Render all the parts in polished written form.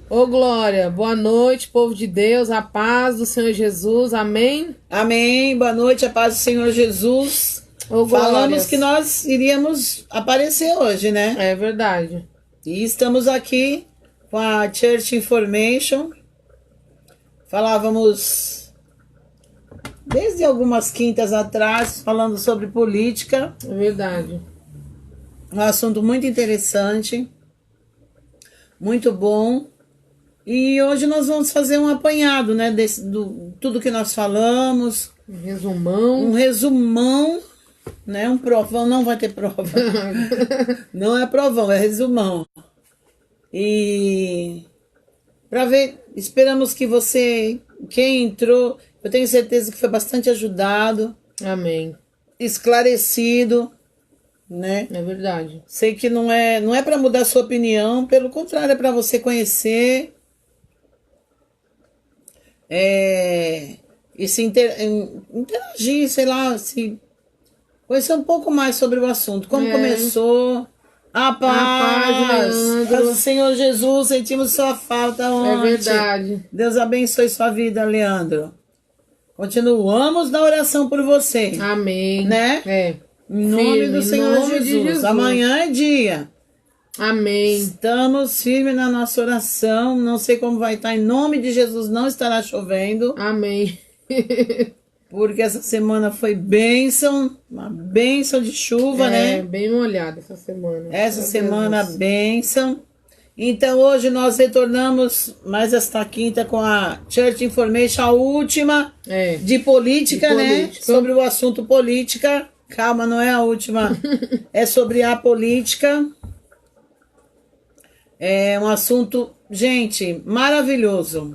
Ô Glória, boa noite, povo de Deus, a paz do Senhor Jesus, amém? Amém, boa noite, a paz do Senhor Jesus. Ô Falamos que nós iríamos aparecer hoje, né? É verdade. E estamos aqui com a Church Information. Falávamos desde algumas quintas atrás, falando sobre política. É verdade. Um assunto muito interessante, muito bom. E hoje nós vamos fazer um apanhado, né, do tudo que nós falamos. Um resumão. Um resumão, né, um provão, não vai ter prova. Não é provão, é resumão. E para ver, esperamos que você, quem entrou, eu tenho certeza que foi bastante ajudado. Amém. Esclarecido, né? É verdade. Sei que não é para mudar sua opinião, pelo contrário, é para você conhecer e se interagir, sei lá, se conhecer um pouco mais sobre o assunto. Como começou? A paz do Senhor Jesus, sentimos sua falta ontem. É verdade. Deus abençoe sua vida, Leandro. Continuamos na oração por você. Amém. Né? É. Em nome do Senhor nome de Jesus. Amanhã é dia. Amém. Estamos firmes na nossa oração. Não sei como vai estar. Em nome de Jesus não estará chovendo. Amém. Porque essa semana foi bênção. Uma bênção de chuva, né? Bem molhada essa semana. Essa semana, bênção. Então hoje nós retornamos mais esta quinta com a Church Information, a última de política, né? Sobre o assunto política. Calma, não é a última. É sobre a política. É um assunto, gente, maravilhoso.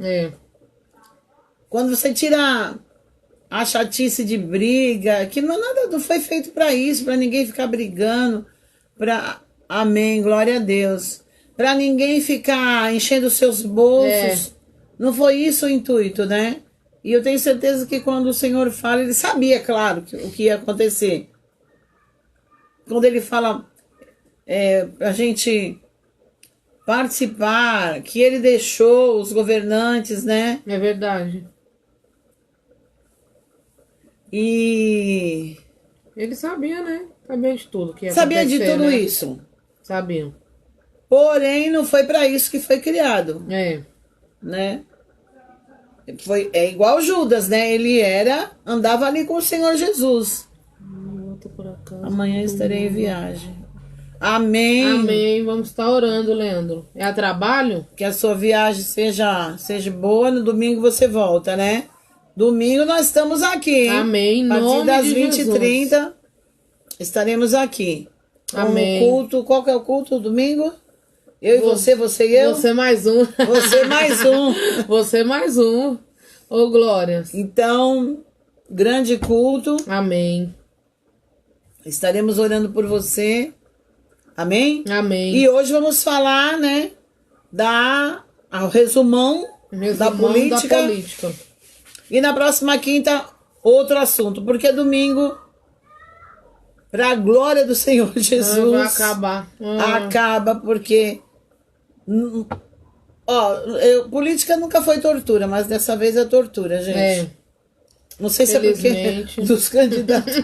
Quando você tira a chatice de briga, que não foi feito para isso, para ninguém ficar brigando, amém, glória a Deus, para ninguém ficar enchendo os seus bolsos. Não foi isso o intuito, né? E eu tenho certeza que quando o Senhor fala, ele sabia, claro, o que ia acontecer. Quando ele fala pra gente participar, que ele deixou os governantes, né? É verdade. E ele sabia, né? Sabia de tudo que ia sabia de tudo, né? isso. Sabiam. Porém, não foi para isso que foi criado. Né? É igual Judas, né? Ele andava ali com o Senhor Jesus. Amanhã estarei em viagem. Amém. Amém. Vamos estar orando, Leandro. É a trabalho? Que a sua viagem seja boa. No domingo você volta, né? Domingo nós estamos aqui. Amém. A partir das 20h30 estaremos aqui. Amém. O culto. Qual que é o culto? Domingo? Eu e você e eu? Você mais um. Você mais um. Você mais um. Ô, Glória. Então, grande culto. Amém. Estaremos orando por você. Amém? Amém. E hoje vamos falar, né, ao resumão da política. E na próxima quinta, outro assunto. Porque domingo, para a glória do Senhor Jesus, vai acabar. Acaba, porque política nunca foi tortura, mas dessa vez é tortura, gente. Não sei se é porque dos candidatos.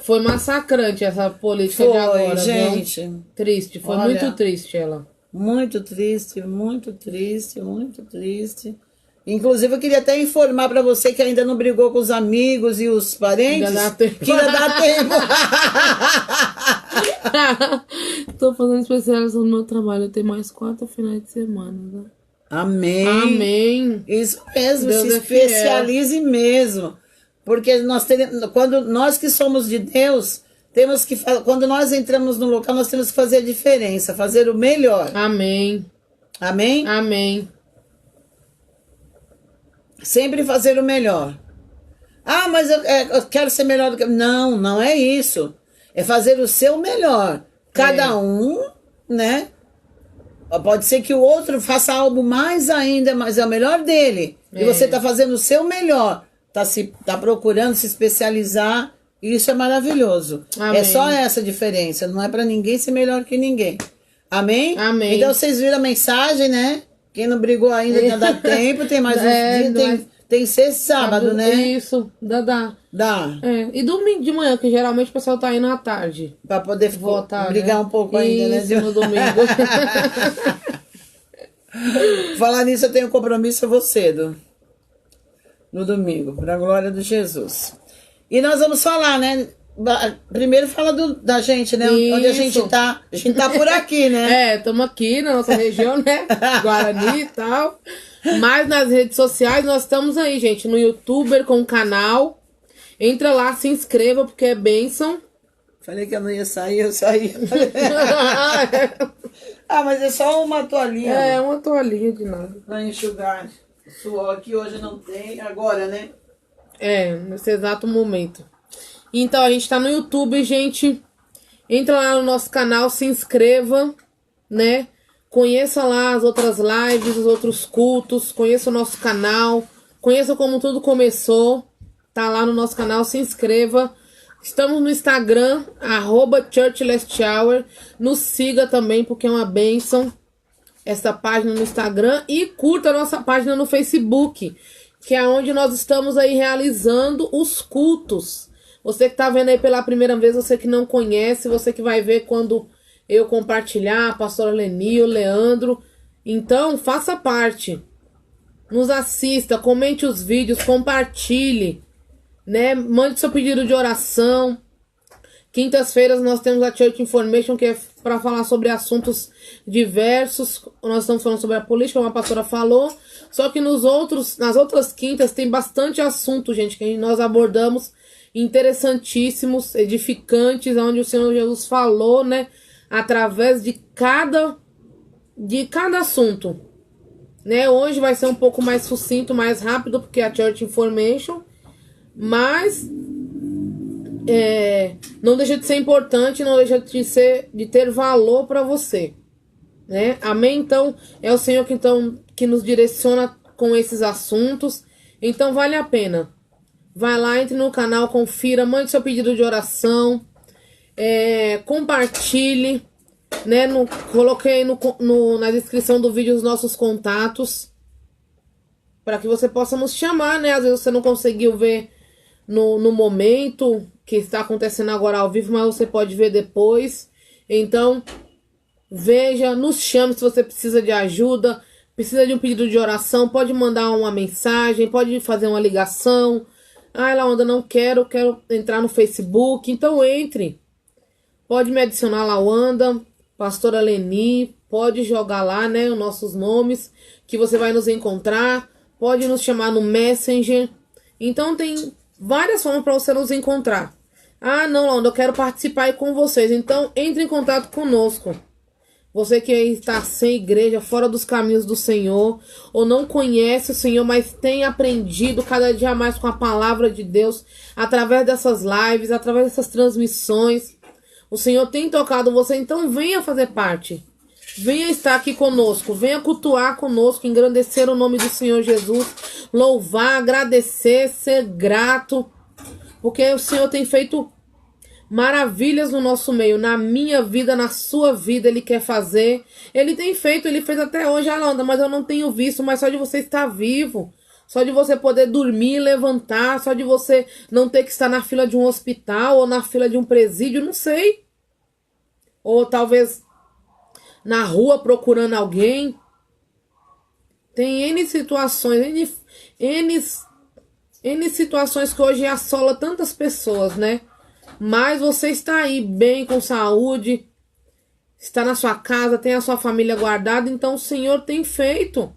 Foi massacrante essa política de agora, gente. Viu? Triste, foi muito triste ela. Muito triste, muito triste, muito triste. Inclusive, eu queria até informar para você que ainda não brigou com os amigos e os parentes. Ainda dá tempo. Que ainda dá tempo. Tô fazendo especialização no meu trabalho. Eu tenho mais 4 finais de semana, né? Amém. Amém. Isso mesmo, Deus se especialize mesmo. Porque quando nós que somos de Deus, quando nós entramos no local, nós temos que fazer a diferença, fazer o melhor. Amém. Amém? Amém. Sempre fazer o melhor. Ah, mas eu quero ser melhor do que... Não, não é isso. É fazer o seu melhor. Cada um, né? Pode ser que o outro faça algo mais ainda, mas é o melhor dele. E você está fazendo o seu melhor. Tá procurando se especializar. E isso é maravilhoso. Amém. É só essa diferença. Não é para ninguém ser melhor que ninguém. Amém? Amém. Então vocês viram a mensagem, né? Quem não brigou ainda ainda dá tempo, tem mais uns dias, tem sexta e sábado, né? Isso, dá. E domingo de manhã, que geralmente o pessoal tá indo à tarde. Pra poder votar, brigar, né? Um pouco ainda, isso, né? no domingo. Falar nisso, eu tenho um compromisso, eu vou cedo. No domingo, pra glória de Jesus. E nós vamos falar, né? Primeiro fala da gente, né? Isso. Onde a gente tá. A gente tá por aqui, né? Estamos aqui na nossa região, né? Guarani e tal. Mas nas redes sociais nós estamos aí, gente. No YouTuber com o canal. Entra lá, se inscreva, porque é bênção. Falei que eu não ia sair, eu saí. Mas é só uma toalhinha. É, uma toalhinha de nada. Pra enxugar suor, que hoje não tem, agora, né? Nesse exato momento. Então, a gente tá no YouTube, gente. Entra lá no nosso canal, se inscreva, né? Conheça lá as outras lives, os outros cultos. Conheça o nosso canal. Conheça como tudo começou. Tá lá no nosso canal, se inscreva. Estamos no Instagram, @ChurchLastHour. Nos siga também, porque é uma bênção essa página no Instagram. E curta a nossa página no Facebook, que é onde nós estamos aí realizando os cultos. Você que tá vendo aí pela primeira vez, você que não conhece, você que vai ver quando eu compartilhar, a pastora Leni, o Leandro. Então, faça parte. Nos assista, comente os vídeos, compartilhe, né? Mande seu pedido de oração. Quintas-feiras nós temos a Church Information, que é para falar sobre assuntos diversos. Nós estamos falando sobre a política, como a pastora falou. Só que nas outras quintas tem bastante assunto, gente, que nós abordamos, interessantíssimos, edificantes, onde o Senhor Jesus falou, né, através de cada assunto, né? Hoje vai ser um pouco mais sucinto, mais rápido, porque é a Church Information, mas não deixa de ser importante, não deixa de ter valor para você, né? Amém? Então, é o Senhor que nos direciona com esses assuntos, então vale a pena. Vai lá, entre no canal, confira, mande seu pedido de oração, compartilhe, né? Coloquei na descrição do vídeo os nossos contatos, para que você possa nos chamar, né? Às vezes você não conseguiu ver no momento que está acontecendo agora ao vivo, mas você pode ver depois. Então, veja, nos chame se você precisa de ajuda, precisa de um pedido de oração, pode mandar uma mensagem, pode fazer uma ligação. Laonda, não quero entrar no Facebook. Então entre. Pode me adicionar, Laonda, pastora Leni, pode jogar lá, né, os nossos nomes, que você vai nos encontrar. Pode nos chamar no Messenger. Então tem várias formas para você nos encontrar. Não, Laonda, eu quero participar aí com vocês. Então entre em contato conosco. Você que está sem igreja, fora dos caminhos do Senhor, ou não conhece o Senhor, mas tem aprendido cada dia mais com a palavra de Deus, através dessas lives, através dessas transmissões. O Senhor tem tocado você, então venha fazer parte. Venha estar aqui conosco, venha cultuar conosco, engrandecer o nome do Senhor Jesus, louvar, agradecer, ser grato, porque o Senhor tem feito maravilhas no nosso meio, na minha vida, na sua vida, Ele quer fazer. Ele tem feito, Ele fez até hoje, Alanda, mas eu não tenho visto. Mas só de você estar vivo, só de você poder dormir, levantar, só de você não ter que estar na fila de um hospital ou na fila de um presídio, não sei. Ou talvez na rua procurando alguém. Tem N situações, N situações que hoje assola tantas pessoas, né? Mas você está aí bem, com saúde, está na sua casa, tem a sua família guardada, então o Senhor tem feito.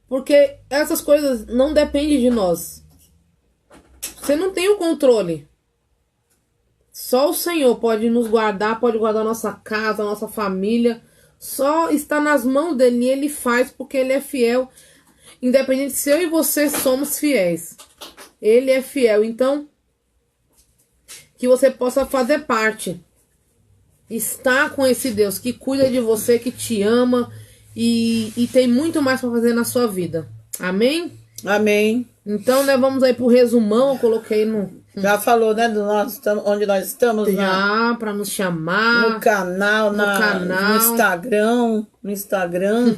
Porque essas coisas não dependem de nós. Você não tem o controle. Só o Senhor pode nos guardar, pode guardar a nossa casa, a nossa família. Só está nas mãos dele e Ele faz porque Ele é fiel. Independente se eu e você somos fiéis. Ele é fiel, então que você possa fazer parte. Estar com esse Deus que cuida de você, que te ama e tem muito mais para fazer na sua vida. Amém? Amém. Então, né, vamos aí pro resumão. Eu coloquei Já falou, né, do nosso, onde nós estamos? Já, para nos chamar. No canal, no Instagram. No Instagram.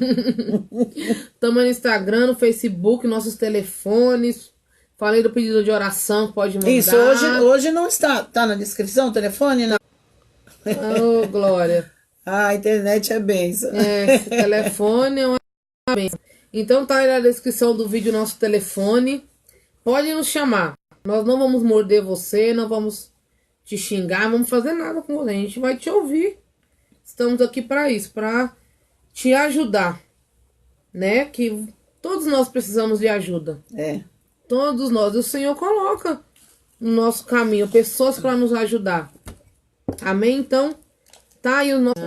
Estamos no Instagram, no Facebook, nossos telefones. Falei do pedido de oração, pode mandar. Isso, hoje não está. Tá na descrição o telefone? Não. Oh, glória. A internet é benção. Esse telefone é uma benção. Então tá aí na descrição do vídeo nosso telefone. Pode nos chamar. Nós não vamos morder você, não vamos te xingar, não vamos fazer nada com você. A gente vai te ouvir. Estamos aqui para isso, para te ajudar. Né? Que todos nós precisamos de ajuda. Todos nós. E o Senhor coloca no nosso caminho pessoas para nos ajudar. Amém? Então, tá aí o nosso...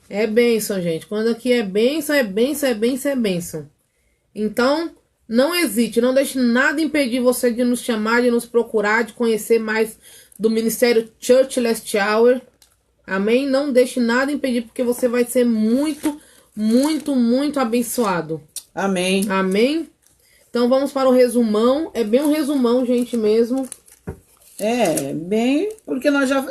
É bênção, gente. Quando aqui é bênção, é bênção, é bênção, é bênção. Então, não hesite, não deixe nada impedir você de nos chamar, de nos procurar, de conhecer mais do Ministério Church Last Hour. Amém? Não deixe nada impedir, porque você vai ser muito, muito, muito abençoado. Amém. Amém? Então, vamos para o resumão. É bem um resumão, gente, mesmo. Bem, porque nós já...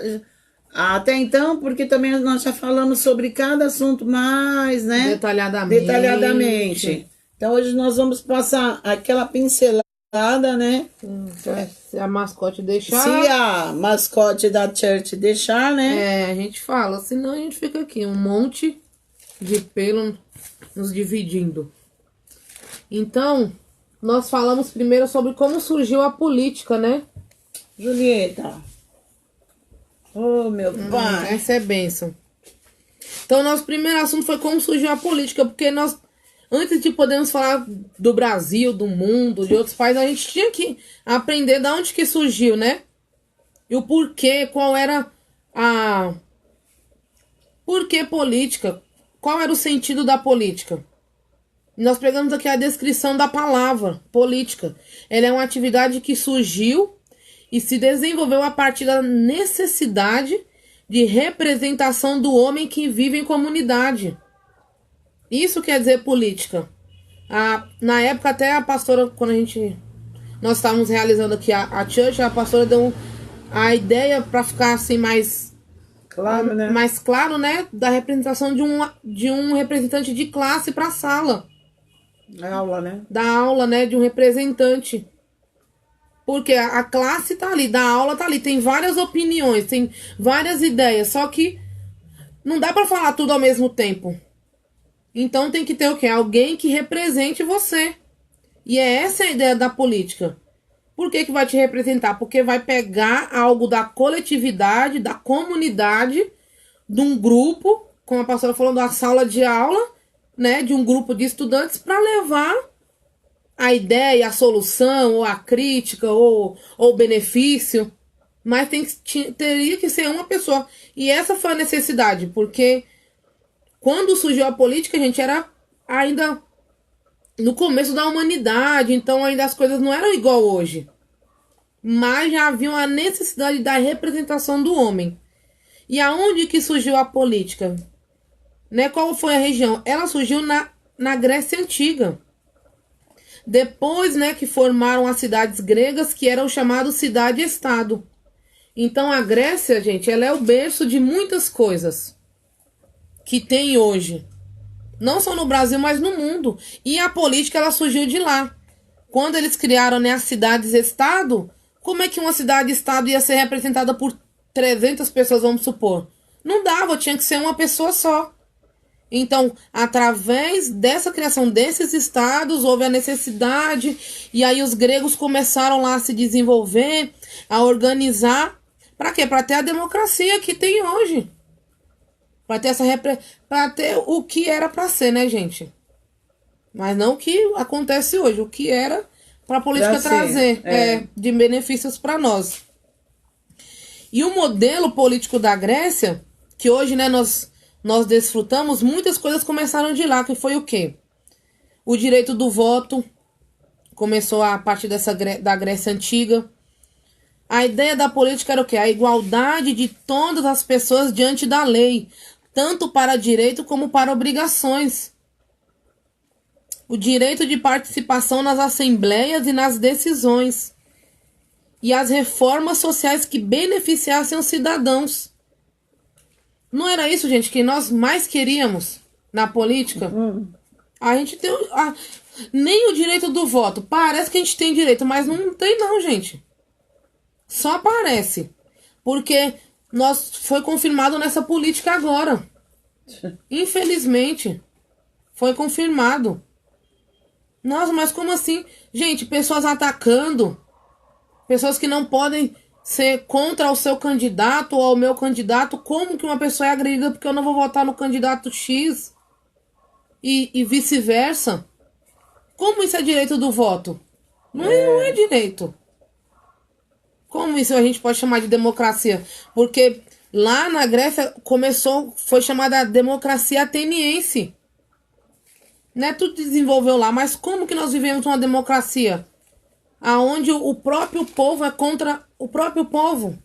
Até então, porque também nós já falamos sobre cada assunto mais, né? Detalhadamente. Então, hoje nós vamos passar aquela pincelada, né? Se a mascote deixar... Se a mascote da church deixar, né? A gente fala. Senão a gente fica aqui, um monte de pelo nos dividindo. Então, nós falamos primeiro sobre como surgiu a política, né? Julieta. Oh, meu pai. Essa é bênção. Então, nosso primeiro assunto foi como surgiu a política, porque nós, antes de podermos falar do Brasil, do mundo, de outros países, a gente tinha que aprender de onde que surgiu, né? E o porquê, qual era a... Por que política? Qual era o sentido da política? Nós pegamos aqui a descrição da palavra política. Ela é uma atividade que surgiu e se desenvolveu a partir da necessidade de representação do homem que vive em comunidade. Isso quer dizer política. Na época, até a pastora, quando nós estávamos realizando aqui a church, a pastora deu a ideia para ficar assim mais claro, né? Mais claro, né? Da representação de um representante de classe para a sala. Da aula, né? Da aula, né? De um representante. Porque a classe tá ali, da aula tá ali, tem várias opiniões, tem várias ideias, só que não dá para falar tudo ao mesmo tempo. Então tem que ter o quê? Alguém que represente você. E é essa a ideia da política. Por que vai te representar? Porque vai pegar algo da coletividade, da comunidade, de um grupo, como a pastora falou, da sala de aula, né, de um grupo de estudantes, para levar a ideia, a solução, ou a crítica, ou o benefício, mas teria que ser uma pessoa. E essa foi a necessidade, porque quando surgiu a política, a gente era ainda no começo da humanidade, então ainda as coisas não eram igual hoje. Mas já havia uma necessidade da representação do homem. E aonde que surgiu a política? Né? Qual foi a região? Ela surgiu na Grécia Antiga. Depois, né, que formaram as cidades gregas, que eram chamadas cidade-estado. Então, a Grécia, gente, ela é o berço de muitas coisas que tem hoje. Não só no Brasil, mas no mundo. E a política, ela surgiu de lá. Quando eles criaram, né, as cidades-estado, como é que uma cidade-estado ia ser representada por 300 pessoas, vamos supor? Não dava, tinha que ser uma pessoa só. Então, através dessa criação desses estados, houve a necessidade, e aí os gregos começaram lá a se desenvolver, a organizar. Para quê? Para ter a democracia que tem hoje. Para ter para ter o que era para ser, né, gente? Mas não o que acontece hoje, o que era para a política trazer de benefícios para nós. E o modelo político da Grécia, que hoje, né, nós desfrutamos, muitas coisas começaram de lá, que foi o quê? O direito do voto começou a partir da Grécia Antiga. A ideia da política era o quê? A igualdade de todas as pessoas diante da lei, tanto para direito como para obrigações. O direito de participação nas assembleias e nas decisões. e as reformas sociais que beneficiassem os cidadãos. Não era isso, gente, que nós mais queríamos na política? A gente tem nem o direito do voto. Parece que a gente tem direito, mas não tem não, gente. Só parece. Porque foi confirmado nessa política agora. Infelizmente. Foi confirmado. Nossa, mas como assim? Gente, pessoas atacando. Pessoas que não podem ser contra o seu candidato ou ao meu candidato. Como que uma pessoa é agredida porque eu não vou votar no candidato X? E vice-versa? Como isso é direito do voto? Não é direito. Como isso a gente pode chamar de democracia? Porque lá na Grécia foi chamada democracia ateniense. Né? Tudo desenvolveu lá, mas como que nós vivemos uma democracia? Aonde o próprio povo é contra o próprio povo.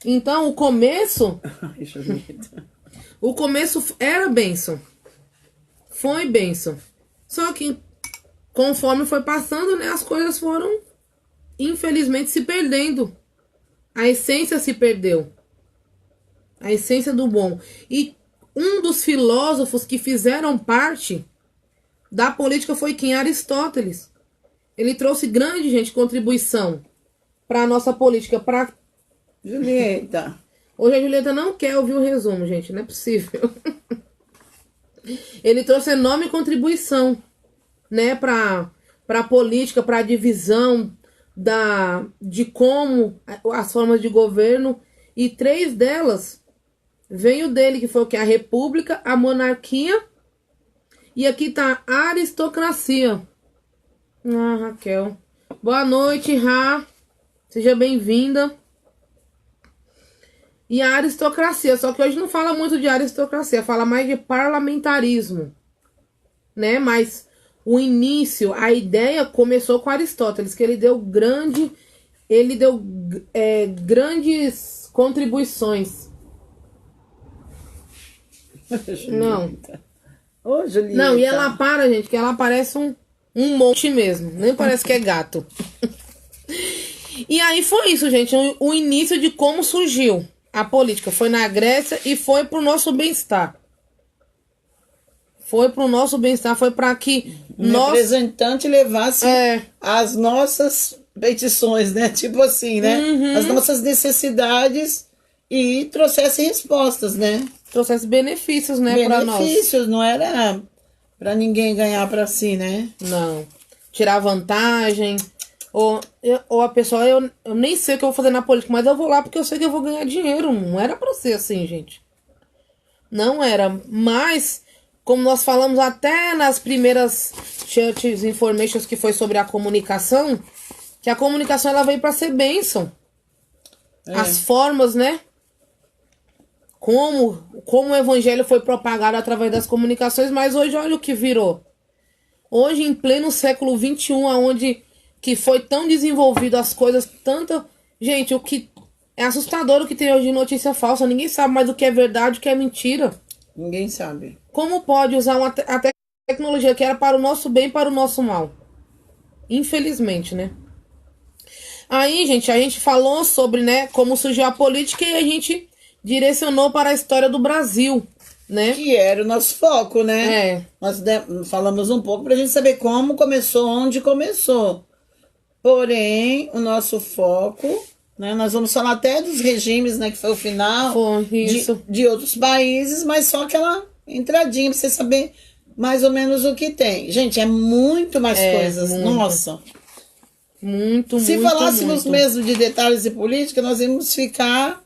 Então o começo era bênção. Foi bênção. Só que conforme foi passando, né, as coisas foram infelizmente se perdendo. A essência se perdeu. A essência do bom. E um dos filósofos que fizeram parte da política foi quem? Aristóteles. Ele trouxe grande, gente, contribuição para a nossa política. Para Julieta. Hoje a Julieta não quer ouvir o resumo, gente. Não é possível. Ele trouxe enorme contribuição, né, para a política, para a divisão de como as formas de governo, e 3 delas veio dele, que foi o que? A república, a monarquia, e aqui tá a aristocracia. Raquel. Boa noite, Ra. Seja bem-vinda. E a aristocracia, só que hoje não fala muito de aristocracia, fala mais de parlamentarismo, né? Mas o início, a ideia começou com Aristóteles, que ele deu grandes contribuições. Não. Ô, Julieta. Não, e ela gente, que ela parece um monte mesmo, nem parece que é gato. E aí foi isso, gente, o início de como surgiu a política. Foi na Grécia e foi pro nosso bem-estar. Foi pro nosso bem-estar, foi para que representante levasse as nossas petições, né? Tipo assim, né? As nossas necessidades e trouxesse respostas, né? Trouxesse benefícios, né, para nós. Benefícios, não era para ninguém ganhar para si, né? Não. Tirar vantagem. Ou a pessoa, eu nem sei o que eu vou fazer na política, mas eu vou lá porque eu sei que eu vou ganhar dinheiro. Não era pra ser assim, gente. Não era. Mas, como nós falamos até nas primeiras Church Informations, que foi sobre a comunicação, que a comunicação ela veio pra ser bênção. As formas, né? Como o evangelho foi propagado através das comunicações, mas hoje olha o que virou. Hoje, em pleno século XXI, onde que foi tão desenvolvido as coisas, tanta... Gente, o que é assustador o que tem hoje de notícia falsa. Ninguém sabe mais o que é verdade, o que é mentira. Ninguém sabe. Como pode usar a tecnologia que era para o nosso bem, para o nosso mal? Infelizmente, né? Aí, gente, a gente falou sobre, né, como surgiu a política e a gente direcionou para a história do Brasil, né? Que era o nosso foco, né? Nós falamos um pouco para a gente saber como começou, onde começou. Porém, o nosso foco, né? Nós vamos falar até dos regimes, né? Que foi o final de outros países, mas só aquela entradinha para você saber mais ou menos o que tem. Gente, é muito mais coisas. Muito. Nossa. Se falássemos mesmo de detalhes de política, nós íamos ficar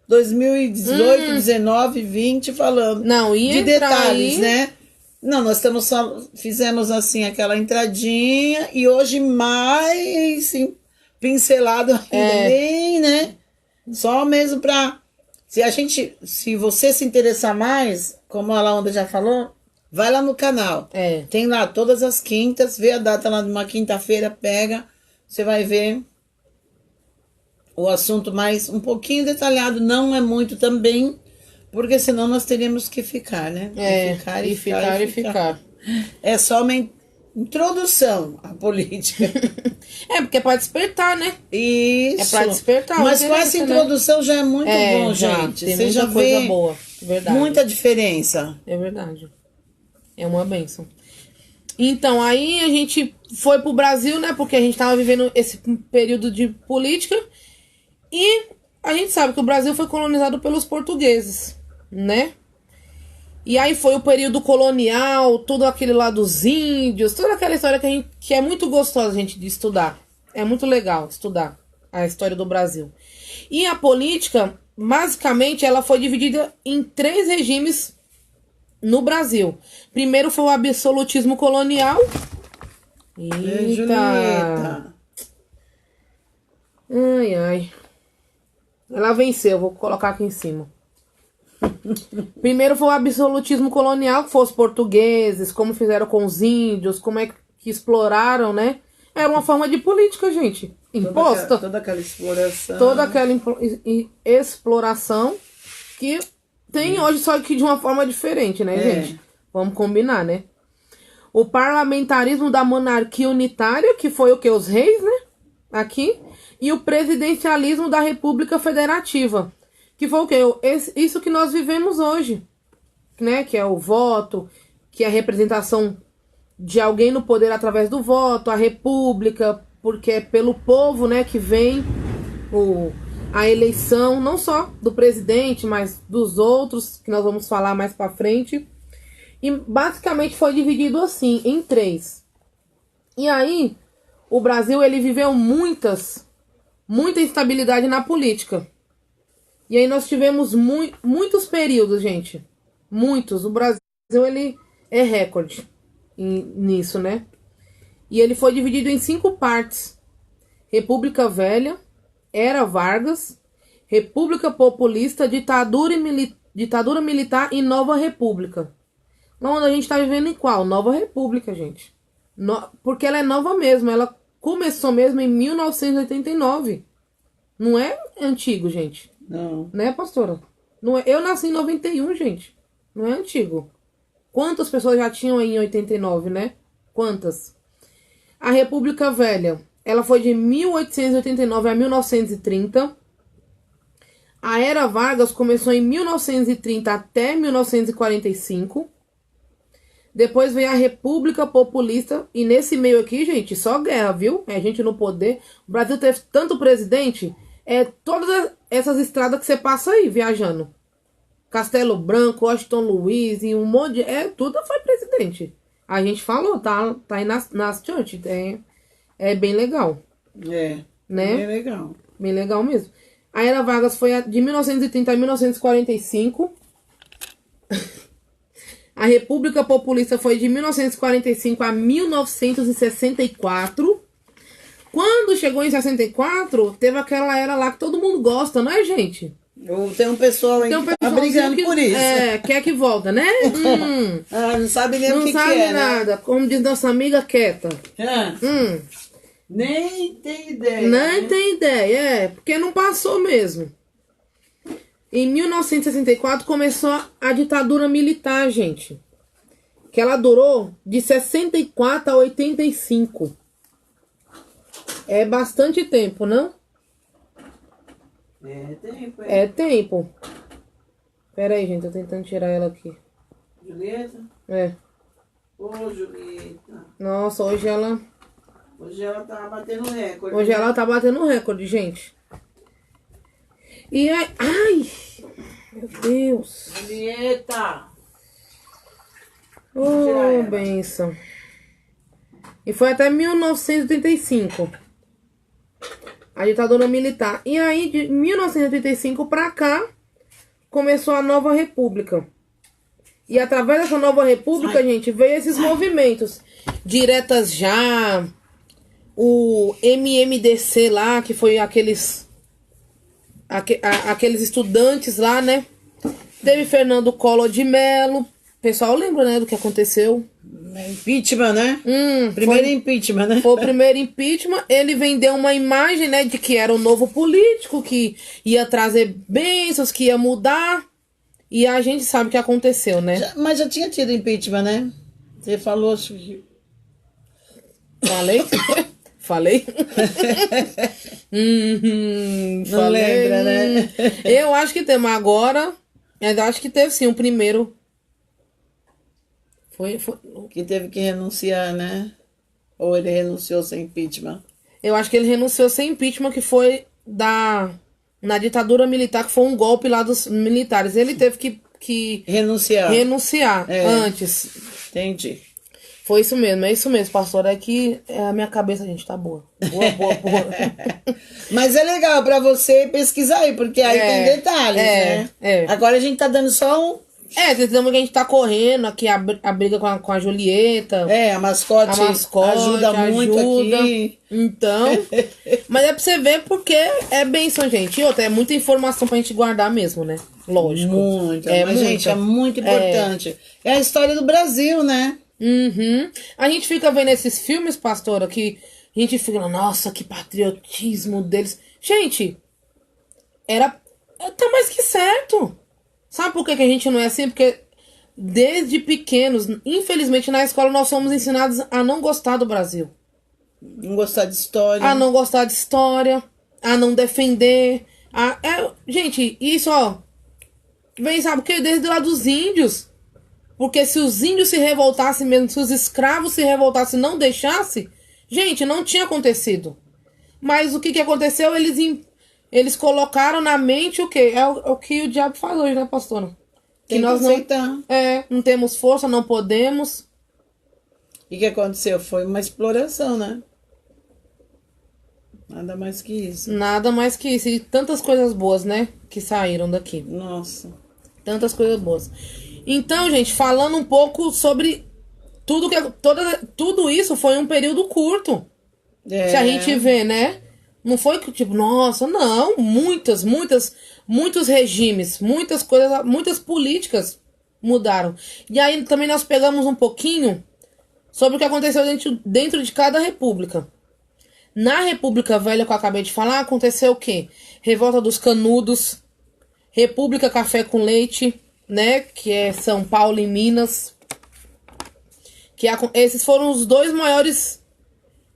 2018, 19, 20 falando de detalhes, né? Não, nós fizemos assim aquela entradinha e hoje mais pincelado ainda bem, né? Só mesmo para se você se interessar mais, como a Laonda já falou, vai lá no canal. Tem lá todas as quintas, vê a data lá de uma quinta-feira, pega, você vai ver o assunto mais um pouquinho detalhado, não é muito também, porque senão nós teríamos que ficar, né? Ficar. É só introdução à política. Porque é pra despertar, né? Isso. É pra despertar. Mas com essa introdução, né? Já é muito bom, gente. Tem você muita já coisa vê boa. Verdade. muita diferença. É verdade. É uma bênção. Então, aí a gente foi pro Brasil, né? Porque a gente tava vivendo esse período de política. E a gente sabe que o Brasil foi colonizado pelos portugueses, né? E aí foi o período colonial, tudo aquele lá dos índios, toda aquela história que é muito gostosa, gente, de estudar. É muito legal estudar a história do Brasil. E a política, basicamente, ela foi dividida em 3 regimes no Brasil. Primeiro foi o absolutismo colonial. Eita! Julieta. Ai, ai. Ela venceu, vou colocar aqui em cima. Primeiro foi o absolutismo colonial, que foram os portugueses, como fizeram com os índios, como é que exploraram, né? Era uma forma de política, gente. Imposta. Toda aquela exploração. Toda aquela exploração que tem hoje, só que de uma forma diferente, né, gente? Vamos combinar, né? O parlamentarismo da monarquia unitária, que foi o que? Os reis, né? Aqui. E o presidencialismo da República Federativa. Que foi o quê? Isso que nós vivemos hoje, né? Que é o voto, que é a representação de alguém no poder através do voto, a república, porque é pelo povo, né, que vem a eleição, não só do presidente, mas dos outros, que nós vamos falar mais pra frente. E basicamente foi dividido assim, em 3. E aí, o Brasil, ele viveu muita instabilidade na política. E aí nós tivemos muitos períodos, gente. Muitos. O Brasil, ele é recorde nisso, né? E ele foi dividido em 5 partes. República Velha, Era Vargas, República Populista, ditadura militar e Nova República. Onde a gente tá vivendo em qual? Nova República, gente. Porque ela é nova mesmo. Ela começou mesmo em 1989. Não é antigo, gente. Não. Né, pastora? Não é, eu nasci em 91, gente. Não é antigo. Quantas pessoas já tinham aí em 89, né? Quantas? A República Velha, ela foi de 1889 a 1930. A Era Vargas começou em 1930 até 1945. Depois veio a República Populista. E nesse meio aqui, gente, só guerra, viu? É gente no poder. O Brasil teve tanto presidente... todas essas estradas que você passa aí, viajando. Castelo Branco, Washington Luiz e um monte de... tudo foi presidente. A gente falou, tá aí nas church. É bem legal. Né? Bem legal. Bem legal mesmo. A Era Vargas foi de 1930 a 1945. A República Populista foi de 1945 a 1964. Quando chegou em 64, teve aquela era lá que todo mundo gosta, não é, gente? Tem um pessoal aí que tá brigando por isso. Quer que volta, né? Não sabe nem o que sabe é, nada. né? Como diz nossa amiga quieta. Nem tem ideia. Nem tem ideia, porque não passou mesmo. Em 1964 começou a ditadura militar, gente. Que ela durou de 64 a 85. É bastante tempo, não? É tempo, É tempo. Pera aí, gente, tô tentando tirar ela aqui. Julieta? Ô, Julieta. Nossa, hoje ela tá batendo recorde. Hoje ela tá batendo recorde, gente. E aí... Ai! Meu Deus! Julieta! Oh, benção. E foi até 1985. A ditadura militar. E aí, de 1985 pra cá, começou a Nova República. E através dessa Nova República, gente, veio esses movimentos. Diretas Já, o MMDC lá, que foi aqueles estudantes lá, né? Teve Fernando Collor de Mello. O pessoal lembra, né, do que aconteceu. Impeachment, né? Primeiro impeachment, né? Foi o primeiro impeachment. Ele vendeu uma imagem, né, de que era um novo político, que ia trazer bênçãos, que ia mudar. E a gente sabe o que aconteceu, né? Mas já tinha tido impeachment, né? Você falou... Falei? Falei? Não Falei. lembra, né? Eu acho que teve, mas agora... Eu acho que teve sim, o primeiro. Foi. Que teve que renunciar, né? Ou ele renunciou sem impeachment? Eu acho que ele renunciou sem impeachment, que foi na ditadura militar, que foi um golpe lá dos militares. Ele teve que renunciar antes. Entendi. Foi isso mesmo, é isso mesmo, pastor. É que a minha cabeça, gente, tá boa. Boa. Mas é legal pra você pesquisar aí, porque aí tem detalhes, né? Agora a gente tá dando só um... tentamos que a gente tá correndo aqui a briga com a Julieta. A mascote ajuda muito aqui. Então, mas é pra você ver porque é bênção, gente. E outra, é muita informação pra gente guardar mesmo, né? Lógico. Muita, mas gente, é muito importante. É a história do Brasil, né? A gente fica vendo esses filmes, pastora, que a gente fica, nossa, que patriotismo deles. Gente, tá mais que certo. Sabe por que a gente não é assim? Porque desde pequenos, infelizmente na escola nós somos ensinados a não gostar do Brasil. Não gostar de história. A não gostar de história, a não defender. Gente, isso, vem, sabe o que? Desde lá dos índios. Porque se os índios se revoltassem mesmo, se os escravos se revoltassem e não deixassem, gente, não tinha acontecido. Mas o que aconteceu? Eles colocaram na mente o quê? É o que o diabo faz hoje, né, pastora? Que nós não temos força, não podemos. E o que aconteceu? Foi uma exploração, né? Nada mais que isso. Nada mais que isso. E tantas coisas boas, né? Que saíram daqui. Nossa. Tantas coisas boas. Então, gente, falando um pouco sobre tudo isso foi um período curto. Se a gente vê, né? Não foi que tipo, nossa, não. Muitos regimes, muitas coisas, muitas políticas mudaram. E aí também nós pegamos um pouquinho sobre o que aconteceu dentro de cada república. Na República Velha, que eu acabei de falar, aconteceu o quê? Revolta dos Canudos, República Café com Leite, né? Que é São Paulo e Minas. Esses foram os dois maiores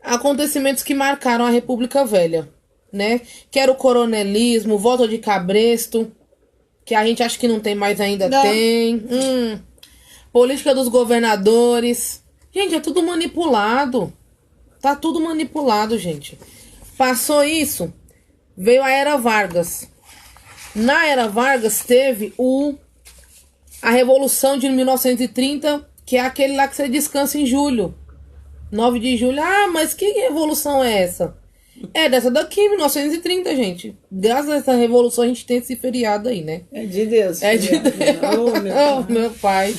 acontecimentos que marcaram a República Velha, né? Que era o coronelismo, volta de Cabresto, que a gente acha que não tem mais ainda, não. Tem. Política dos governadores. Gente, é tudo manipulado. Tá tudo manipulado, gente. Passou isso, veio a Era Vargas. Na Era Vargas teve a Revolução de 1930, que é aquele lá que você descansa em julho. 9 de julho. Ah, mas que revolução é essa? É dessa daqui, 1930, gente. Graças a essa revolução a gente tem esse feriado aí, né? É de Deus. É de Deus. Meu pai.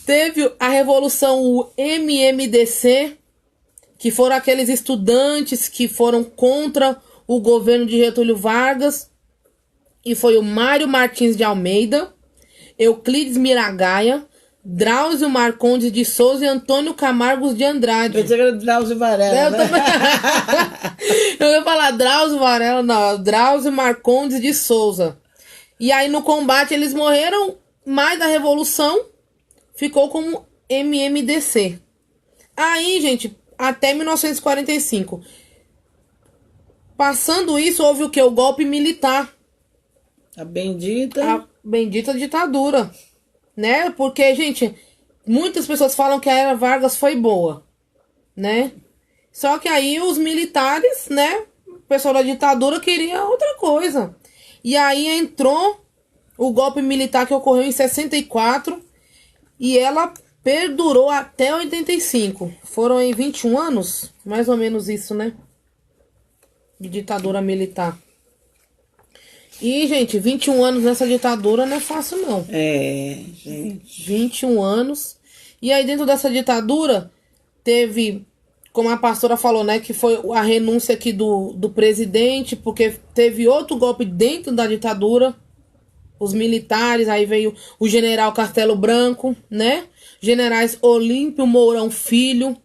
Teve a Revolução, o MMDC, que foram aqueles estudantes que foram contra o governo de Getúlio Vargas. E foi o Mário Martins de Almeida, Euclides Miragaia, Drauzio Marcondes de Souza e Antônio Camargo de Andrade. Eu pensei que era Drauzio Varela, né? Eu ia falar Drauzio Varela, não. Drauzio Marcondes de Souza. E aí no combate eles morreram, mas da Revolução ficou como MMDC. Aí, gente, até 1945. Passando isso, houve o que? O golpe militar. A bendita ditadura, né? Porque, gente, muitas pessoas falam que a Era Vargas foi boa, né? Só que aí os militares, né? O pessoal da ditadura queria outra coisa. E aí entrou o golpe militar que ocorreu em 64 e ela perdurou até 85. Foram em 21 anos, mais ou menos isso, né? De ditadura militar. E, gente, 21 anos nessa ditadura não é fácil, não. Gente. 21 anos. E aí, dentro dessa ditadura, teve, como a pastora falou, né? Que foi a renúncia aqui do presidente, porque teve outro golpe dentro da ditadura. Os militares, aí veio o general Castelo Branco, né? Generais Olímpio Mourão Filho,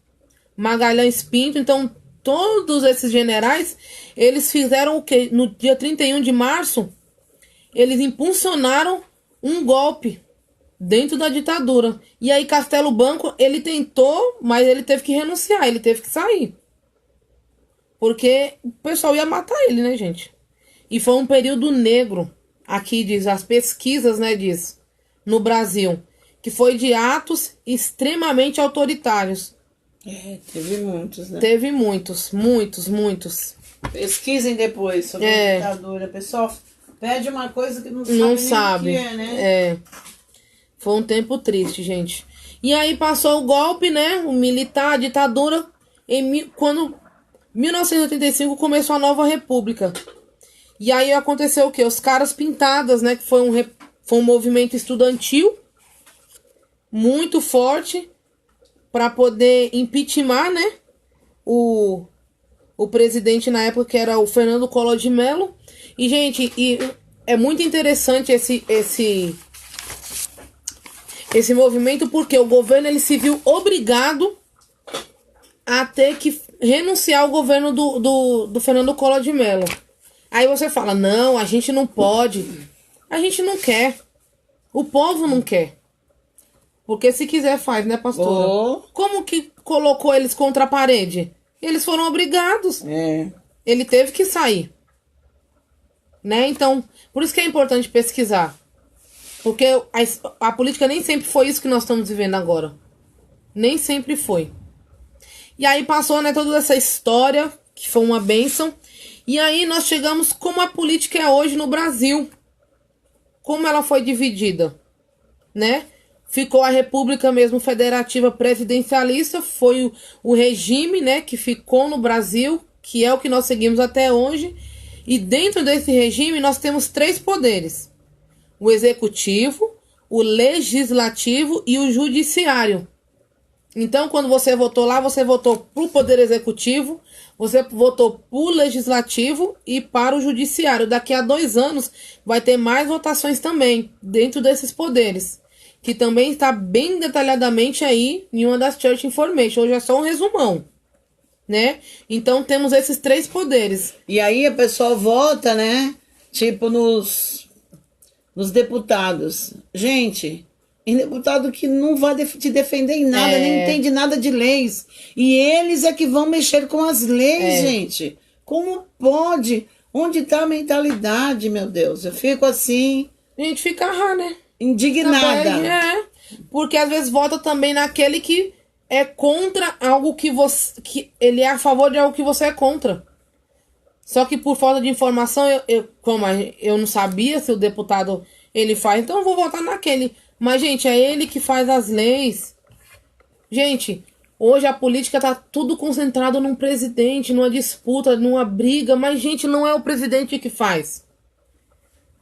Magalhães Pinto. Então, todos esses generais, eles fizeram o quê? No dia 31 de março, eles impulsionaram um golpe dentro da ditadura. E aí Castelo Branco, ele tentou, mas ele teve que renunciar, ele teve que sair. Porque o pessoal ia matar ele, né, gente? E foi um período negro, aqui diz, as pesquisas, né, diz, no Brasil, que foi de atos extremamente autoritários. Teve muitos, né? Teve muitos. Pesquisem depois sobre a ditadura. Pessoal, pede uma coisa que não sabe nem o que é, né? Foi um tempo triste, gente. E aí passou o golpe, né? O militar, a ditadura. Quando 1985 começou a nova república. E aí aconteceu o quê? Os caras pintadas, né? Que foi um movimento estudantil muito forte para poder impeachment, né? O presidente na época, que era o Fernando Collor de Mello. E, gente, é muito interessante esse movimento, porque o governo ele se viu obrigado a ter que renunciar ao governo do Fernando Collor de Mello. Aí você fala, não, a gente não pode. A gente não quer. O povo não quer. Porque se quiser faz, né, pastora? Como que colocou eles contra a parede? Eles foram obrigados. Ele teve que sair. Né? Então, por isso que é importante pesquisar. Porque a política nem sempre foi isso que nós estamos vivendo agora. Nem sempre foi. E aí passou, né, toda essa história, que foi uma bênção. E aí nós chegamos como a política é hoje no Brasil. Como ela foi dividida, né? Ficou a República mesmo federativa presidencialista, foi o regime, né, que ficou no Brasil, que é o que nós seguimos até hoje. E dentro desse regime nós temos 3 poderes: o executivo, o legislativo e o judiciário. Então, quando você votou lá, você votou para o poder executivo, você votou para o legislativo e para o judiciário. Daqui a 2 anos vai ter mais votações também dentro desses poderes, que também está bem detalhadamente aí em uma das Church Information. Hoje é só um resumão, né? Então temos esses 3 poderes. E aí a pessoa vota, né? Tipo nos deputados. Gente, tem deputado que não vai te defender em nada, nem entende nada de leis. E eles é que vão mexer com as leis, gente. Como pode? Onde está a mentalidade, meu Deus? Eu fico assim... A gente fica né? Indignada. Porque às vezes vota também naquele que é contra algo que você... que ele é a favor de algo que você é contra. Só que por falta de informação, como eu não sabia se o deputado ele faz, então eu vou votar naquele. Mas, gente, é ele que faz as leis. Gente, hoje a política tá tudo concentrado num presidente, numa disputa, numa briga. Mas, gente, não é o presidente que faz.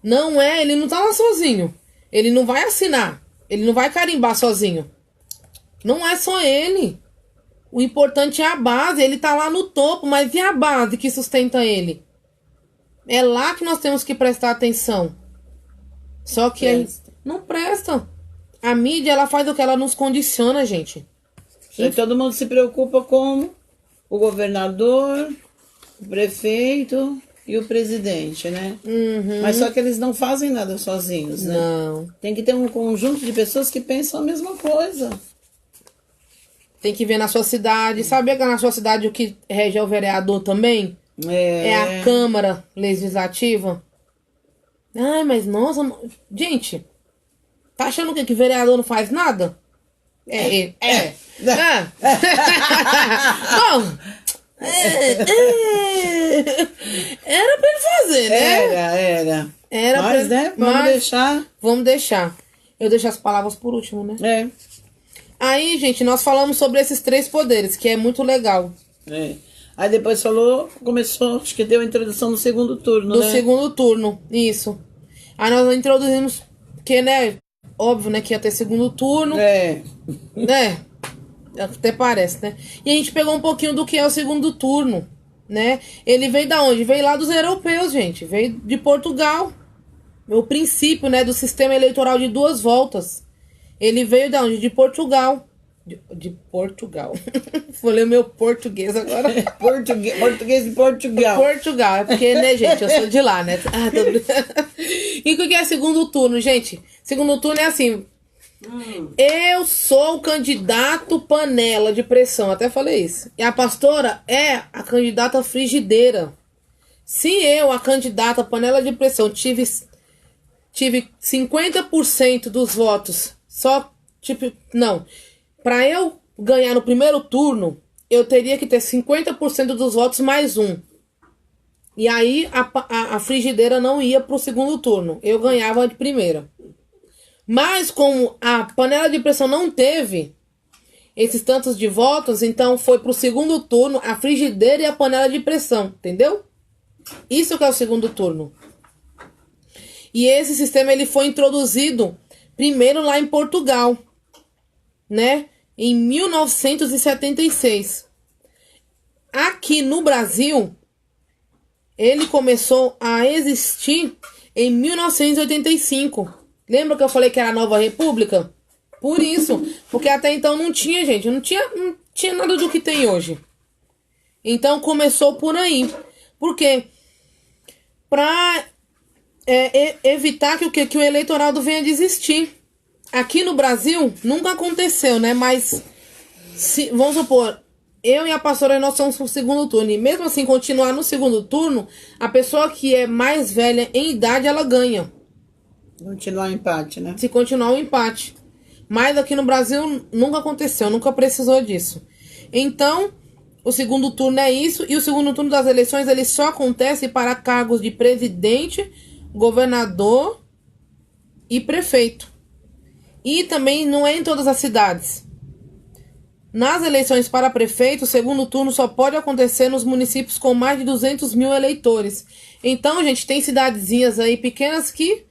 Não é, ele não tá lá sozinho. Ele não vai assinar. Ele não vai carimbar sozinho. Não é só ele. O importante é a base. Ele tá lá no topo, mas e a base que sustenta ele? É lá que nós temos que prestar atenção. Só que aí não presta. A mídia, ela faz o que? Ela nos condiciona, gente. E todo mundo se preocupa com o governador, o prefeito e o presidente, né? Mas só que eles não fazem nada sozinhos, né? Não. Tem que ter um conjunto de pessoas que pensam a mesma coisa. Tem que ver na sua cidade. Sabia que na sua cidade o que rege é o vereador também? É a Câmara Legislativa. Ai, mas nossa... Gente, tá achando o quê? Que vereador não faz nada? Bom... Era pra ele fazer, né? Era mas, pra... né? Vamos deixar. Eu deixo as palavras por último, né? Aí, gente, nós falamos sobre esses 3 poderes, que é muito legal. Aí depois começou, acho que deu a introdução no segundo turno, né? Do segundo turno, isso. Aí nós introduzimos, porque, né, óbvio, né, que ia ter segundo turno. Né? Até parece, né? E a gente pegou um pouquinho do que é o segundo turno, né? Ele veio da onde? Veio lá dos europeus, gente. Veio de Portugal. O princípio, né, do sistema eleitoral de 2 voltas. Ele veio da onde? De Portugal. De Portugal. Falei o meu português agora. Português de Portugal. Portugal. É porque, né, gente, eu sou de lá, né? E o que é segundo turno, gente? Segundo turno é assim... Eu sou o candidato panela de pressão, até falei isso. E a pastora é a candidata frigideira. Se eu, a candidata panela de pressão, tive 50% dos votos, só, tipo, não. Para eu ganhar no primeiro turno, eu teria que ter 50% dos votos mais um. E aí a frigideira não ia pro segundo turno. Eu ganhava de primeira. Mas como a panela de pressão não teve esses tantos de votos, então foi pro segundo turno a frigideira e a panela de pressão, entendeu? Isso que é o segundo turno. E esse sistema ele foi introduzido primeiro lá em Portugal, né? Em 1976. Aqui no Brasil, ele começou a existir em 1985. Lembra que eu falei que era a Nova República? Por isso. Porque até então não tinha, gente. Não tinha nada do que tem hoje. Então começou por aí. Por quê? Pra evitar que o eleitorado venha a desistir. Aqui no Brasil nunca aconteceu, né? Mas vamos supor, eu e a pastora nós somos pro segundo turno. E mesmo assim continuar no segundo turno, a pessoa que é mais velha em idade, ela ganha. Continuar o empate, né? Se continuar o empate. Mas aqui no Brasil nunca aconteceu, nunca precisou disso. Então, o segundo turno é isso. E o segundo turno das eleições, ele só acontece para cargos de presidente, governador e prefeito. E também não é em todas as cidades. Nas eleições para prefeito, o segundo turno só pode acontecer nos municípios com mais de 200 mil eleitores. Então, gente, tem cidadezinhas aí pequenas que...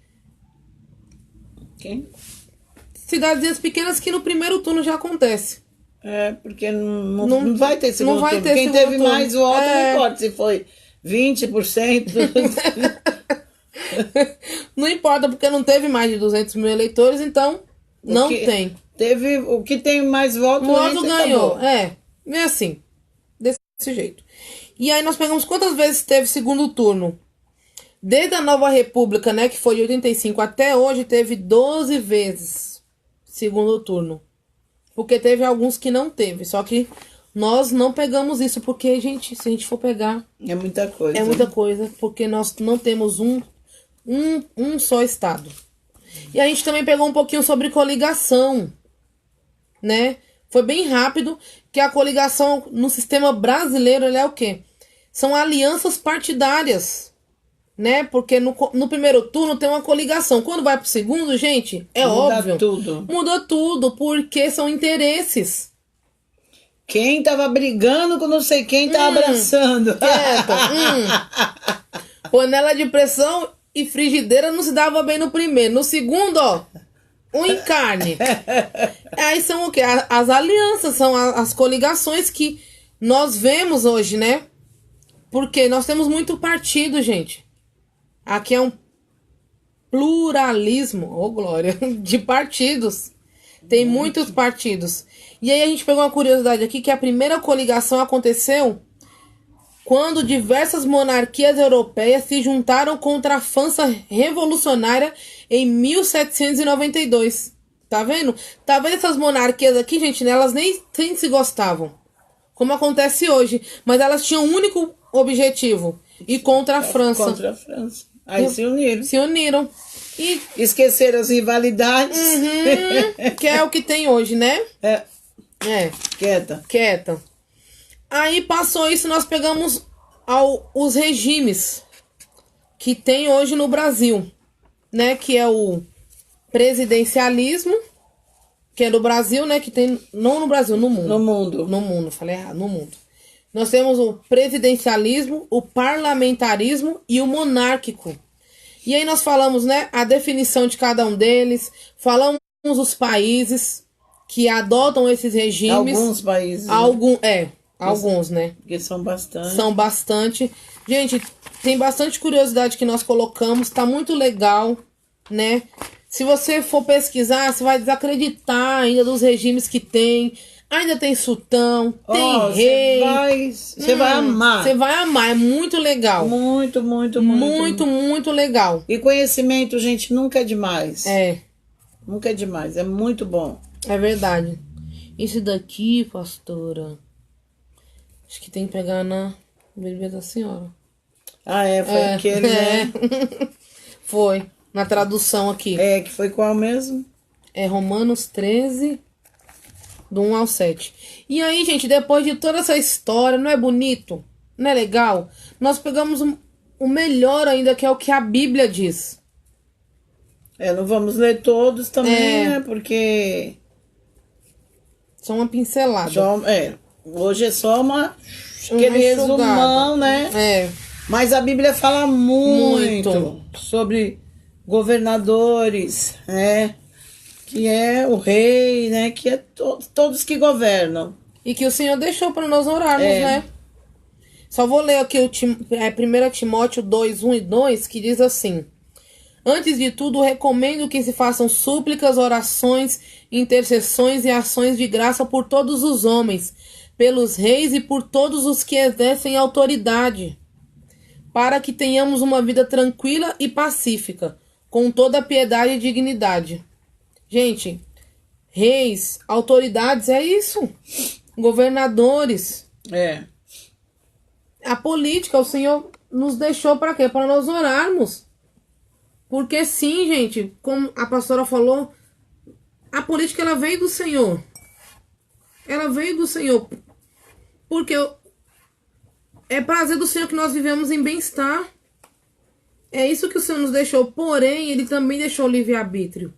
Quem? Cidadezinhas pequenas que no primeiro turno já acontece. É, porque não vai ter segundo não vai turno. ter Quem segundo teve turno. mais votos, não importa se foi 20%. Não importa, porque não teve mais de 200 mil eleitores, então não tem. Teve o que tem mais votos. O outro ganhou. É assim, desse jeito. E aí nós pegamos quantas vezes teve segundo turno. Desde a Nova República, né, que foi de 85 até hoje, teve 12 vezes segundo turno. Porque teve alguns que não teve. Só que nós não pegamos isso, porque, gente, se a gente for pegar... É muita coisa. É muita coisa, porque nós não temos um só estado. E a gente também pegou um pouquinho sobre coligação, né? Foi bem rápido, que a coligação no sistema brasileiro, ele é o quê? São alianças partidárias, né? Porque no primeiro turno tem uma coligação. Quando vai pro segundo, gente, é óbvio. Muda tudo, porque são interesses. Quem tava brigando com não sei quem tá abraçando. Panela de pressão e frigideira não se dava bem no primeiro. No segundo, ó, um em carne. Aí são o quê? As alianças, são as coligações que nós vemos hoje, né? Porque nós temos muito partido, gente. Aqui é um pluralismo, glória, de partidos. Tem muitos partidos. E aí a gente pegou uma curiosidade aqui, que a primeira coligação aconteceu quando diversas monarquias europeias se juntaram contra a França revolucionária em 1792. Tá vendo? Tá vendo essas monarquias aqui, gente? Elas nem se gostavam, como acontece hoje. Mas elas tinham um único objetivo: ir contra a França. Contra a França. Aí se uniram. Se uniram. E esqueceram as rivalidades. Que é o que tem hoje, né? Quieta. Aí passou isso, nós pegamos os regimes que tem hoje no Brasil, né? Que é o presidencialismo, que é do Brasil, né? Que tem, não no Brasil, no mundo. No mundo, falei errado, no mundo. Nós temos o presidencialismo, o parlamentarismo e o monárquico. E aí nós falamos, né, a definição de cada um deles, falamos os países que adotam esses regimes. Alguns países. Alguns, né? Porque são bastante. São bastante. Gente, tem bastante curiosidade que nós colocamos, tá muito legal, né? Se você for pesquisar, você vai desacreditar ainda dos regimes que tem. Ainda tem sultão, tem rei. Você vai amar. Você vai amar, é muito legal. Muito legal. E conhecimento, gente, nunca é demais. Nunca é demais, é muito bom. É verdade. Esse daqui, pastora, acho que tem que pegar na Bíblia da senhora. Ah, foi aquele, né? Foi, na tradução aqui. Que foi qual mesmo? É Romanos 13, do 1 ao 7. E aí, gente, depois de toda essa história, não é bonito? Não é legal? Nós pegamos o melhor ainda, que é o que a Bíblia diz. Não vamos ler todos também, né? Porque... Só uma pincelada. Hoje é só aquele resumão, né? Mas a Bíblia fala muito sobre governadores, né? Que é o rei, né? Que é todos que governam. E que o Senhor deixou para nós orarmos, né? Só vou ler aqui 1 Timóteo 2, 1 e 2, que diz assim: antes de tudo, recomendo que se façam súplicas, orações, intercessões e ações de graça por todos os homens, pelos reis e por todos os que exercem autoridade, para que tenhamos uma vida tranquila e pacífica, com toda piedade e dignidade. Gente, reis, autoridades, é isso. Governadores. A política, o Senhor nos deixou para quê? Para nós orarmos. Porque sim, gente, como a pastora falou, a política ela veio do Senhor. Ela veio do Senhor. Porque é prazer do Senhor que nós vivemos em bem-estar. É isso que o Senhor nos deixou. Porém, Ele também deixou o livre-arbítrio.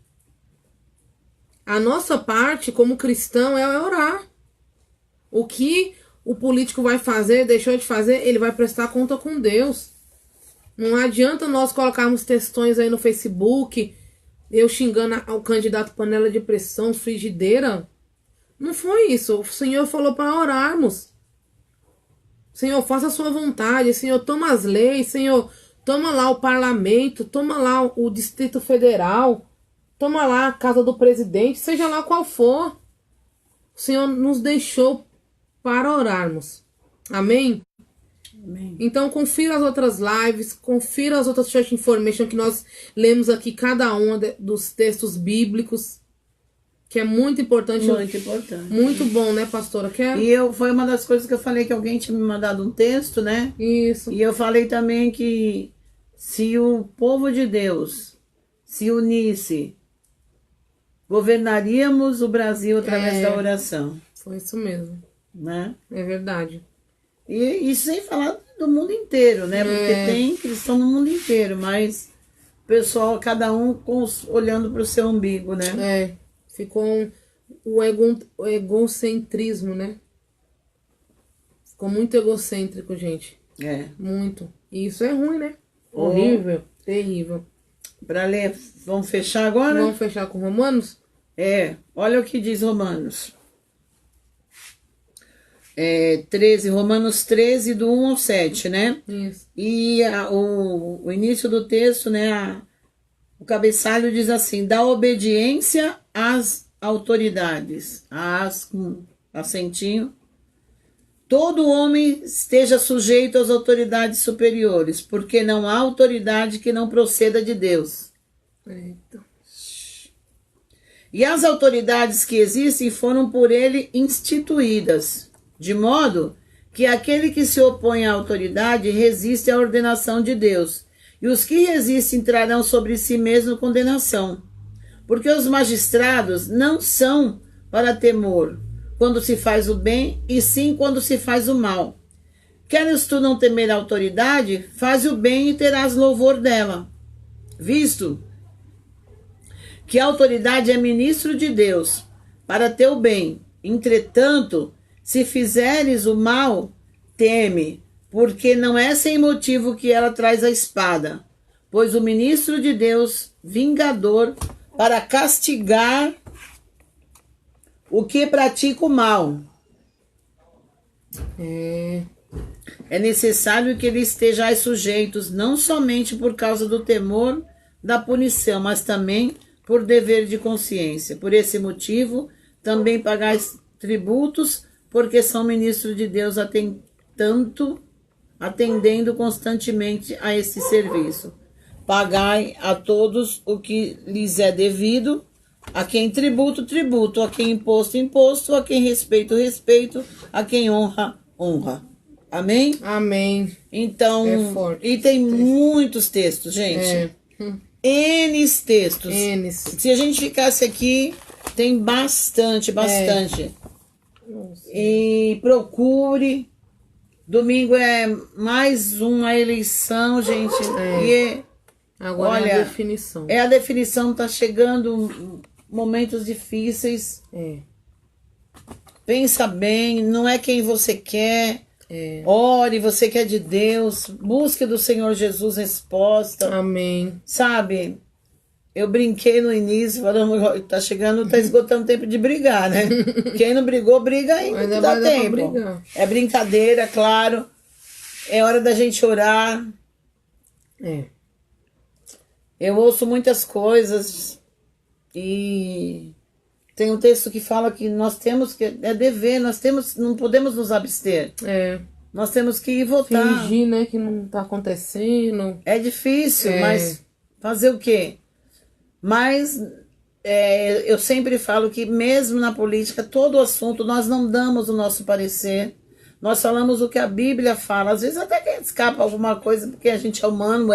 A nossa parte, como cristão, é orar. O que o político vai fazer, deixou de fazer, ele vai prestar conta com Deus. Não adianta nós colocarmos textões aí no Facebook, eu xingando o candidato panela de pressão, frigideira. Não foi isso. O Senhor falou para orarmos. Senhor, faça a sua vontade. Senhor, toma as leis. Senhor, toma lá o parlamento. Toma lá o Distrito Federal. Toma lá a casa do presidente. Seja lá qual for. O Senhor nos deixou para orarmos. Amém? Amém. Então, confira as outras lives, confira as outras Church Information que nós lemos aqui, cada uma dos textos bíblicos, que é muito importante. Muito importante. Muito bom, né, pastora? Foi uma das coisas que eu falei, que alguém tinha me mandado um texto, né? Isso. E eu falei também que se o povo de Deus se unisse, governaríamos o Brasil através da oração. Foi isso mesmo. Né? É verdade. E sem falar do mundo inteiro, né? Porque tem cristão no mundo inteiro, mas o pessoal, cada um olhando para o seu umbigo, né? Ficou o egocentrismo, né? Ficou muito egocêntrico, gente. Muito. E isso é ruim, né? Horrível, terrível. Para ler, vamos fechar agora? Vamos fechar com Romanos? Olha o que diz Romanos. 13, Romanos 13, do 1 ao 7, né? Isso. E o início do texto, né? O cabeçalho diz assim: dá obediência às autoridades. Com acentinho. Todo homem esteja sujeito às autoridades superiores, porque não há autoridade que não proceda de Deus. Eita. E as autoridades que existem foram por ele instituídas, de modo que aquele que se opõe à autoridade resiste à ordenação de Deus, e os que resistem trarão sobre si mesmo condenação. Porque os magistrados não são para temor quando se faz o bem, e sim quando se faz o mal. Queres tu não temer a autoridade? Faz o bem e terás louvor dela. Visto que a autoridade é ministro de Deus para teu bem. Entretanto, se fizeres o mal, teme, porque não é sem motivo que ela traz a espada, pois o ministro de Deus, vingador, para castigar o que pratica o mal. É necessário que eles estejam sujeitos, não somente por causa do temor da punição, mas também por dever de consciência. Por esse motivo, também pagais tributos, porque são ministros de Deus, atendendo constantemente a esse serviço. Pagai a todos o que lhes é devido, A quem tributo, tributo. A quem imposto, imposto. A quem respeito, respeito. A quem honra, honra. Amém? Amém. Então, e tem muitos textos, gente. N textos. Se a gente ficasse aqui, tem bastante. E procure. Domingo é mais uma eleição, gente. E agora olha, é a definição. É a definição, tá chegando momentos difíceis. Pensa bem, não é quem você quer. Ore, você que é de Deus. Busque do Senhor Jesus resposta. Amém. Sabe? Eu brinquei no início, falando, tá chegando, tá esgotando o tempo de brigar, né? Quem não brigou, briga ainda dá tempo. É brincadeira, claro. É hora da gente orar. Eu ouço muitas coisas e tem um texto que fala que nós temos que, é dever, não podemos nos abster. Nós temos que ir votar. Fingir, né, que não tá acontecendo. É difícil, mas fazer o quê? Mas eu sempre falo que mesmo na política, todo assunto, nós não damos o nosso parecer. Nós falamos o que a Bíblia fala. Às vezes até que escapa alguma coisa, porque a gente é humano,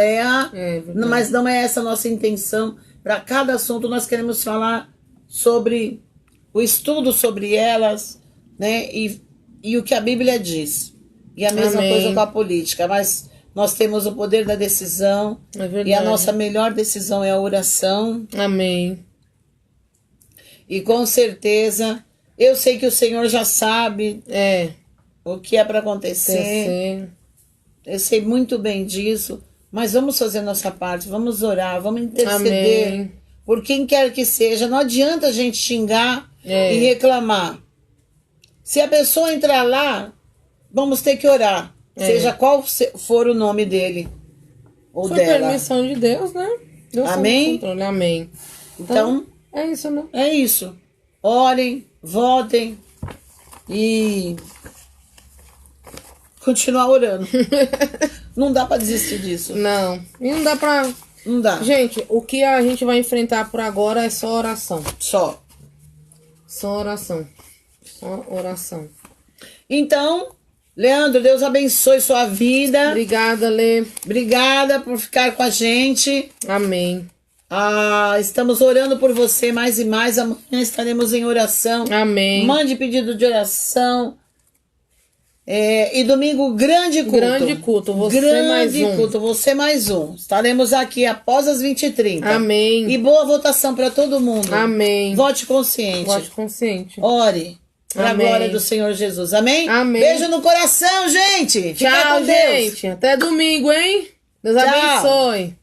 mas não é essa a nossa intenção. Para cada assunto nós queremos falar sobre o estudo sobre elas, né? E o que a Bíblia diz. E a mesma coisa com a política, mas nós temos o poder da decisão. E a nossa melhor decisão é a oração. Amém. E com certeza, eu sei que o Senhor já sabe o que é para acontecer. Eu sei muito bem disso. Mas vamos fazer nossa parte, vamos orar, vamos interceder. Por quem quer que seja. Não adianta a gente xingar e reclamar. Se a pessoa entrar lá, vamos ter que orar. Seja qual for o nome dele ou dela. Foi permissão de Deus, né? Deus Amém? Amém. Então, é isso, né? É isso. Orem, votem e continuar orando. Não dá pra desistir disso. Não. E não dá pra... Não dá. Gente, o que a gente vai enfrentar por agora é só oração. Só oração. Só oração. Então, Leandro, Deus abençoe sua vida. Obrigada, Lê. Obrigada por ficar com a gente. Amém. Estamos orando por você mais e mais. Amanhã estaremos em oração. Amém. Mande pedido de oração. E domingo, grande culto. Grande culto. Você mais um. Estaremos aqui após as 20h30. Amém. E boa votação para todo mundo. Amém. Vote consciente. Vote consciente. Ore. Para a glória do Senhor Jesus. Amém? Amém. Beijo no coração, gente. Tchau, gente. Até domingo, hein? Deus abençoe.